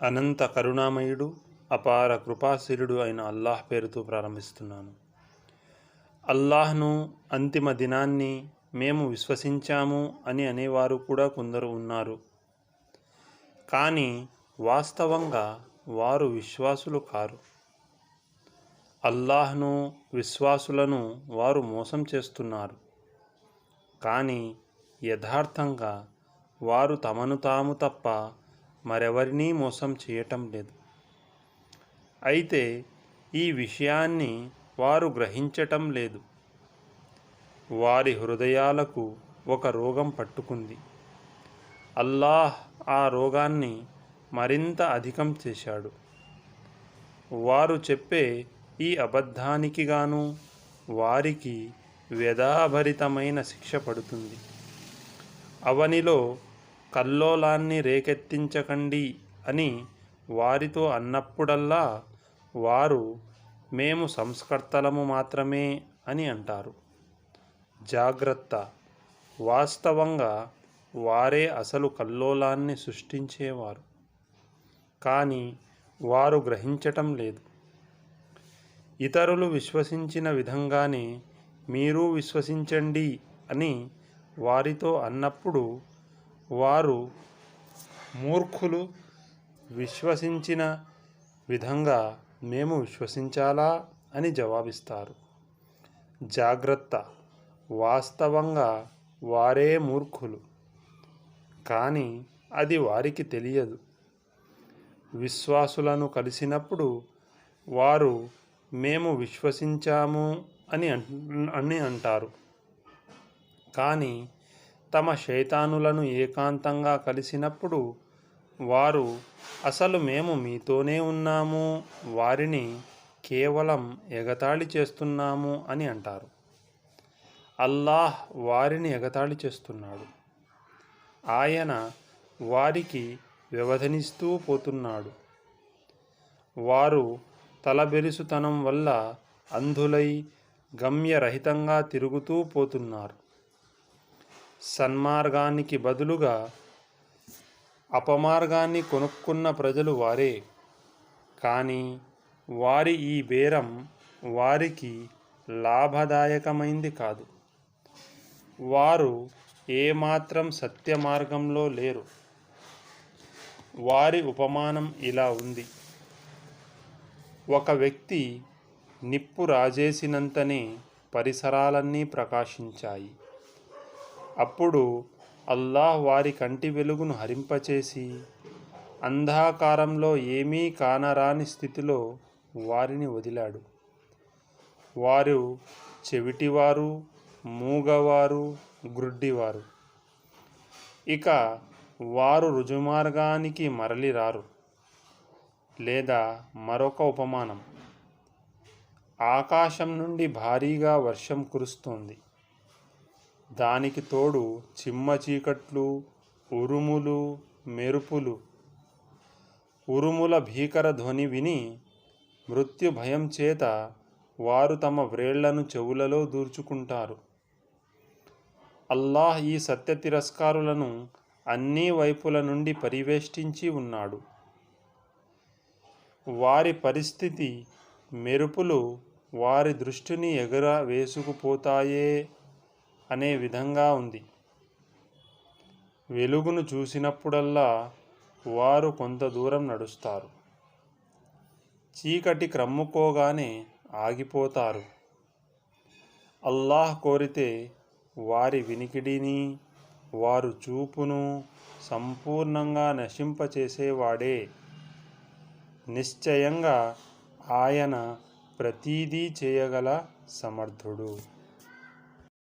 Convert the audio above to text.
అనంత కరుణామయుడు, అపార కృపాశీలుడు అయిన అల్లాహ్ పేరుతో ప్రారంభిస్తున్నాను. అల్లాహ్ను, అంతిమ దినాన్ని మేము విశ్వసించాము అని అనేవారు కూడా కొందరు ఉన్నారు. కానీ వాస్తవంగా వారు విశ్వాసులు కారు. అల్లాహ్ను, విశ్వాసులను వారు మోసం చేస్తున్నారు. కానీ యథార్థంగా వారు తమను తాము తప్ప మరెవరినీ మోసం చేయటం లేదు. అయితే ఈ విషయాన్ని వారు గ్రహించటం లేదు. వారి హృదయాలకు ఒక రోగం పట్టుకుంది. అల్లాహ్ ఆ రోగాన్ని మరింత అధికం చేశాడు. వారు చెప్పే ఈ అబద్ధానికి గాను వారికి వ్యధాభరితమైన శిక్ష పడుతుంది. అవనిలో కల్లోలాన్ని రేకెత్తించకండి అని వారితో అన్నప్పుడల్లా వారు మేము సంస్కర్తలము మాత్రమే అని అంటారు. జాగ్రత్త, వాస్తవంగా వారే అసలు కల్లోలాన్ని సృష్టించేవారు. కానీ వారు గ్రహించటం లేదు. ఇతరులు విశ్వసించిన విధంగానే మీరు విశ్వసించండి అని వారితో అన్నప్పుడు వారు మూర్ఖులు. విశ్వసించిన విధంగా మేము విశ్వసించాలా అని జవాబిస్తారు. జాగ్రత్త, వాస్తవంగా వారే మూర్ఖులు, కానీ అది వారికి తెలియదు. విశ్వాసులను కలిసినప్పుడు వారు మేము విశ్వసించాము అని అంటారు. కానీ తమ శైతానులను ఏకాంతంగా కలిసినప్పుడు వారు అసలు మేము మీతోనే ఉన్నాము, వారిని కేవలం ఎగతాళి చేస్తున్నాము అని అంటారు. అల్లాహ్ వారిని ఎగతాళి చేస్తున్నాడు. ఆయన వారికి వ్యవధనిస్తూ పోతున్నాడు. వారు తలబెరుసుతనం వల్ల అంధులై గమ్యరహితంగా తిరుగుతూ పోతున్నారు. సన్మార్గానికి బదులుగా అపమార్గాన్ని కొనుక్కున్న ప్రజలు వారే. కానీ వారి ఈ బేరం వారికి లాభదాయకమైంది కాదు. వారు ఏమాత్రం సత్య మార్గంలో లేరు. వారి ఉపమానం ఇలా ఉంది. ఒక వ్యక్తి నిప్పు రాజేసినంతనే పరిసరాలన్నీ ప్రకాశించాయి. అప్పుడు అల్లాహ్ వారి కంటి వెలుగును హరింపచేసి అంధకారంలో ఏమీ కానరాని స్థితిలో వారిని వదిలాడు. వారు చెవిటివారు, మూగవారు, గ్రుడ్డివారు. ఇక వారు రుజుమార్గానికి మరలి రారు. లేదా మరొక ఉపమానం. ఆకాశం నుండి భారీగా వర్షం కురుస్తోంది. దానికి తోడు చిమ్మ చీకట్లు, ఉరుములు, మెరుపులు. ఉరుముల భీకర ధ్వని విని మృత్యు భయం చేత వారు తమ వ్రేళ్లను చెవులలో దూర్చుకుంటారు. అల్లాహ్ ఈ సత్య తిరస్కారులను అన్ని వైపుల నుండి పరివేష్టించి ఉన్నాడు. వారి పరిస్థితి మెరుపులు వారి దృష్టిని ఎగరవేసుకుపోతాయే అనే విధంగా ఉంది. వెలుగును చూసినప్పుడల్లా వారు కొంత దూరం నడుస్తారు. చీకటి క్రమ్ముకోగానే ఆగిపోతారు. అల్లాహ్ కోరితే వారి వినికిడిని, వారు చూపును సంపూర్ణంగా నశింపచేసేవాడే. నిశ్చయంగా ఆయన ప్రతీదీ చేయగల సమర్థుడు.